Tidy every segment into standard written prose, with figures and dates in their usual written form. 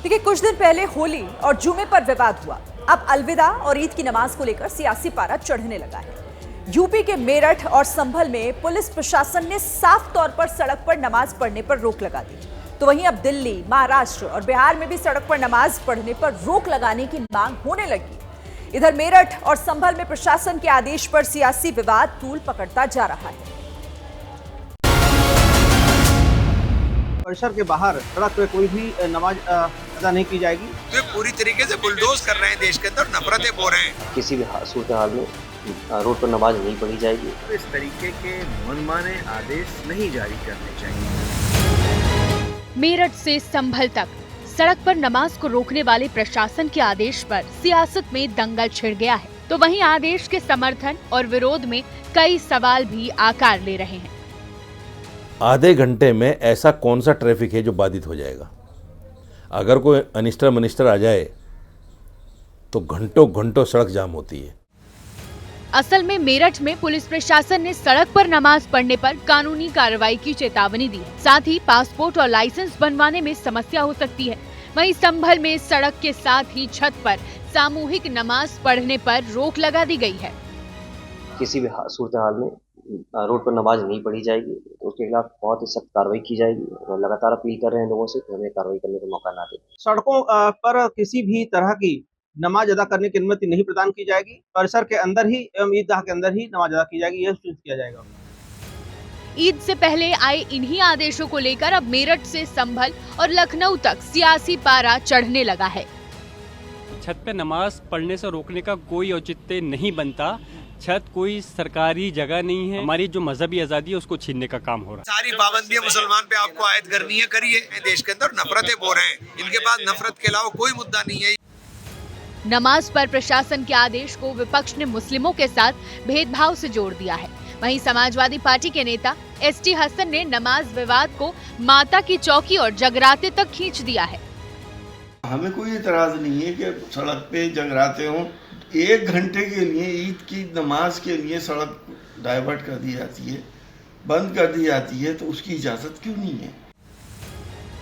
देखिए, कुछ दिन पहले होली और जुमे पर विवाद हुआ। अब अलविदा और ईद की नमाज को लेकर सियासी पारा चढ़ने लगा है। यूपी के मेरठ और संभल में पुलिस प्रशासन ने साफ तौर पर सड़क पर नमाज पढ़ने पर रोक लगा दी। तो वहीं अब दिल्ली, महाराष्ट्र और बिहार में भी सड़क पर नमाज पढ़ने पर रोक लगाने की मांग होने लगी। इधर मेरठ और संभल में प्रशासन के आदेश पर सियासी विवाद तूल पकड़ता जा रहा है। परिसर के बाहर सड़क पे कोई भी नमाज अदा नहीं की जाएगी। तो पूरी तरीके से बुलडोज कर रहे हैं, देश के अंदर नफरतें बो रहे हैं। किसी भी सूरत हाल में रोड पर नमाज नहीं पढ़ी जाएगी। तो इस तरीके के मनमाने आदेश नहीं जारी करने चाहिए। मेरठ से संभल तक सड़क पर नमाज को रोकने वाले प्रशासन के आदेश पर सियासत में दंगल छिड़ गया है। तो वहीं आदेश के समर्थन और विरोध में कई सवाल भी आकार ले रहे हैं। आधे घंटे में ऐसा कौन सा ट्रैफिक है जो बाधित हो जाएगा? अगर कोई अनिस्टर आ जाए तो घंटों घंटों सड़क जाम होती है। असल में मेरठ में पुलिस प्रशासन ने सड़क पर नमाज पढ़ने पर कानूनी कार्रवाई की चेतावनी दी है। साथ ही पासपोर्ट और लाइसेंस बनवाने में समस्या हो सकती है। वहीं संभल में सड़क के साथ ही छत पर सामूहिक नमाज पढ़ने पर रोक लगा दी गई है। किसी भी सूरत हाल में रोड पर नमाज नहीं पढ़ी जाएगी तो उसके खिलाफ बहुत ही सख्त कार्रवाई की जाएगी। और लगातार अपील कर रहे हैं लोगों से कि हमें कार्रवाई करने का मौका ना दें। सड़कों पर किसी भी तरह की नमाज अदा करने की अनुमति नहीं प्रदान की जाएगी। परिसर के अंदर ही एवं ईदगाह के अंदर ही नमाज अदा की जाएगी, यह सुनिश्चित किया जाएगा। ईद से पहले आए इन्हीं आदेशों को लेकर अब मेरठ से संभल और लखनऊ तक सियासी पारा चढ़ने लगा है। छत पे नमाज पढ़ने से रोकने का कोई औचित्य नहीं बनता। छत कोई सरकारी जगह नहीं है। हमारी जो मजहबी आजादी है उसको छीनने का काम हो रहा है। सारी पाबंदियां मुसलमान पे आपको आयद करनी है, करिए। देश के अंदर नफरतें बो रहे हैं, इनके पास नफरत के अलावा कोई मुद्दा नहीं है। नमाज पर प्रशासन के आदेश को विपक्ष ने मुस्लिमों के साथ भेदभाव से जोड़ दिया है। वहीं समाजवादी पार्टी के नेता एसटी हसन ने नमाज विवाद को माता की चौकी और जगराते तक खींच दिया है। हमें कोई एतराज नहीं है कि सड़क पे जगराते हों। 1 घंटे के लिए ईद की नमाज के लिए सड़क डाइवर्ट कर दी जाती है, बंद कर दी जाती है, तो उसकी इजाजत क्यों नहीं है?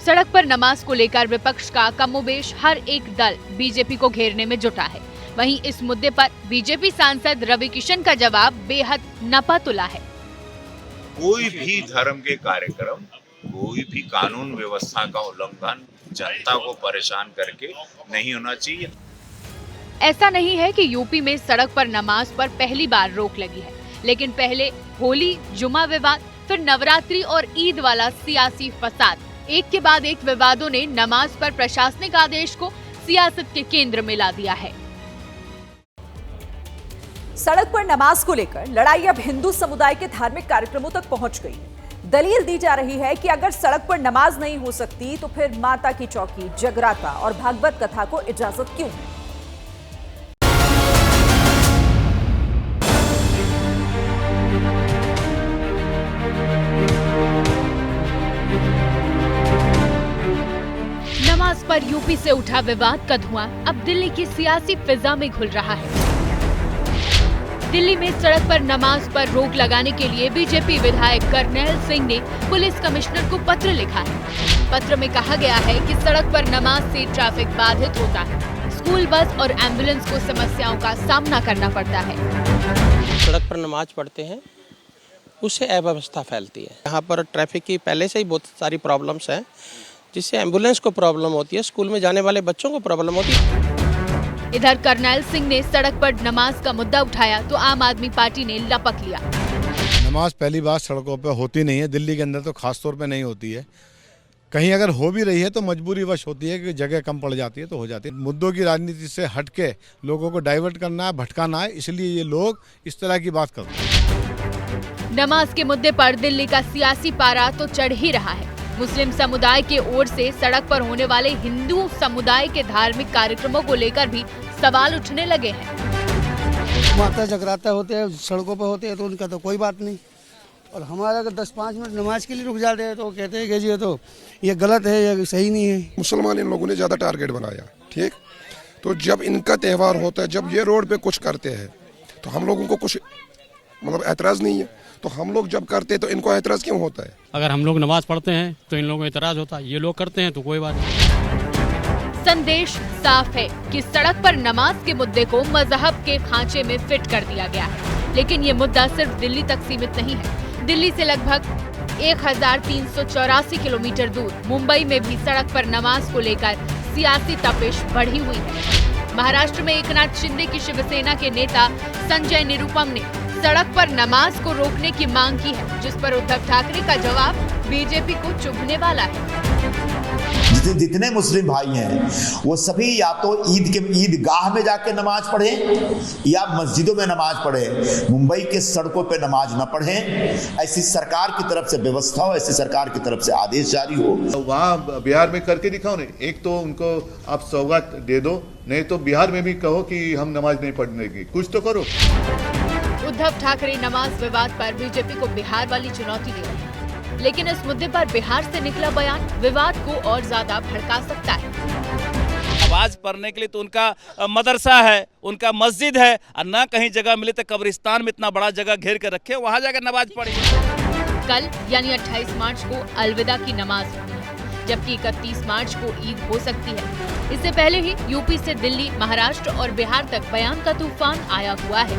सड़क पर नमाज को लेकर विपक्ष का कमोबेश हर एक दल बीजेपी को घेरने में जुटा है। वहीं इस मुद्दे पर बीजेपी सांसद रवि किशन का जवाब बेहद नपा-तुला है। कोई भी धर्म के कार्यक्रम, कोई भी कानून व्यवस्था का उल्लंघन जनता को परेशान करके नहीं होना चाहिए। ऐसा नहीं है कि यूपी में सड़क पर नमाज पर पहली बार रोक लगी है, लेकिन पहले होली, जुमा विवाद, फिर नवरात्रि और ईद वाला सियासी फसाद, एक के बाद एक विवादों ने नमाज पर प्रशासनिक आदेश को सियासत के केंद्र में ला दिया है। सड़क पर नमाज को लेकर लड़ाई अब हिंदू समुदाय के धार्मिक कार्यक्रमों तक पहुंच गई है। दलील दी जा रही है कि अगर सड़क पर नमाज नहीं हो सकती तो फिर माता की चौकी, जगराता और भागवत कथा को इजाजत क्यों है? नमाज पर यूपी से उठा विवाद का धुआं अब दिल्ली की सियासी फिजा में घुल रहा है। दिल्ली में सड़क पर नमाज पर रोक लगाने के लिए बीजेपी विधायक करनैल सिंह ने पुलिस कमिश्नर को पत्र लिखा है। पत्र में कहा गया है कि सड़क पर नमाज से ट्रैफिक बाधित होता है। स्कूल बस और एम्बुलेंस को समस्याओं का सामना करना पड़ता है। सड़क पर नमाज पढ़ते हैं, उससे अव्यवस्था फैलती है। यहाँ पर ट्रैफिक की पहले से ही बहुत सारी प्रॉब्लम्स हैं, जिससे एम्बुलेंस को प्रॉब्लम होती है, स्कूल में जाने वाले बच्चों को प्रॉब्लम होती है। इधर करनैल सिंह ने सड़क पर नमाज का मुद्दा उठाया तो आम आदमी पार्टी ने लपक लिया। नमाज पहली बात सड़कों पे होती नहीं है, दिल्ली के अंदर तो खास तौर पे नहीं होती है। कहीं अगर हो भी रही है तो मजबूरीवश होती है कि जगह कम पड़ जाती है तो हो जाती है। मुद्दों की राजनीति से हटके लोगों को डाइवर्ट करना है, भटकाना है, इसलिए ये लोग इस तरह की बात करते हैं। नमाज के मुद्दे पर दिल्ली का सियासी पारा तो चढ़ ही रहा है। मुस्लिम समुदाय की ओर से सड़क पर होने वाले हिंदू समुदाय के धार्मिक कार्यक्रमों को लेकर भी सवाल उठने लगे हैं। माता जगराता होते हैं, सड़कों पर होते हैं तो उनका तो कोई बात नहीं, और हमारा अगर 10-5 मिनट नमाज के लिए रुक जाते हैं तो कहते हैं कि जी तो ये गलत है, ये सही नहीं है। मुसलमान इन लोगों ने ज़्यादा टारगेट बनाया, ठीक। तो जब इनका त्यौहार होता है, जब ये रोड पे कुछ करते हैं तो हम लोगों को कुछ मतलब एतराज़ नहीं है। तो हम लोग जब करते हैं तो इनको एतराज़ क्यों होता है? अगर हम लोग नमाज पढ़ते हैं तो इन लोगों को एतराज़ होता है, ये लोग करते हैं तो कोई बात नहीं। संदेश साफ है कि सड़क पर नमाज के मुद्दे को मजहब के खांचे में फिट कर दिया गया है। लेकिन ये मुद्दा सिर्फ दिल्ली तक सीमित नहीं है। दिल्ली से लगभग 1384 किलोमीटर दूर मुंबई में भी सड़क पर नमाज को लेकर सियासी तपिश बढ़ी हुई है। महाराष्ट्र में एकनाथ शिंदे की शिवसेना के नेता संजय निरुपम ने सड़क पर नमाज को रोकने की मांग की है, जिस पर उद्धव ठाकरे का जवाब बीजेपी को चुभने वाला है। जितने मुस्लिम भाई हैं वो सभी या तो ईदगाह में जाके नमाज पढ़ें या मस्जिदों में नमाज पढ़ें, मुंबई के सड़कों पे नमाज न पढ़ें। ऐसी सरकार की तरफ से व्यवस्था हो, ऐसी सरकार की तरफ से आदेश जारी हो। वहाँ बिहार में करके दिखाओ ने, एक तो उनको आप सौगात दे दो, नहीं तो बिहार में भी कहो कि हम नमाज नहीं पढ़ने की, कुछ तो करो। उद्धव ठाकरे नमाज विवाद पर बीजेपी को बिहार वाली चुनौती दे रहे हैं, लेकिन इस मुद्दे पर बिहार से निकला बयान विवाद को और ज्यादा भड़का सकता है। नमाज पढ़ने के लिए तो उनका मदरसा है, उनका मस्जिद है, और ना कहीं जगह मिले तो कब्रिस्तान में इतना बड़ा जगह घेर कर रखे, वहाँ जाकर नमाज पढ़े। कल यानी 28 मार्च को अलविदा की नमाज होनी है, जबकि 31 मार्च को ईद हो सकती है। इससे पहले ही यूपी से दिल्ली, महाराष्ट्र और बिहार तक बयान का तूफान आया हुआ है।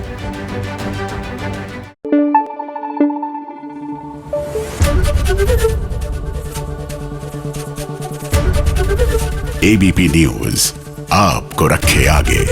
ABP न्यूज़ आपको रखे आगे।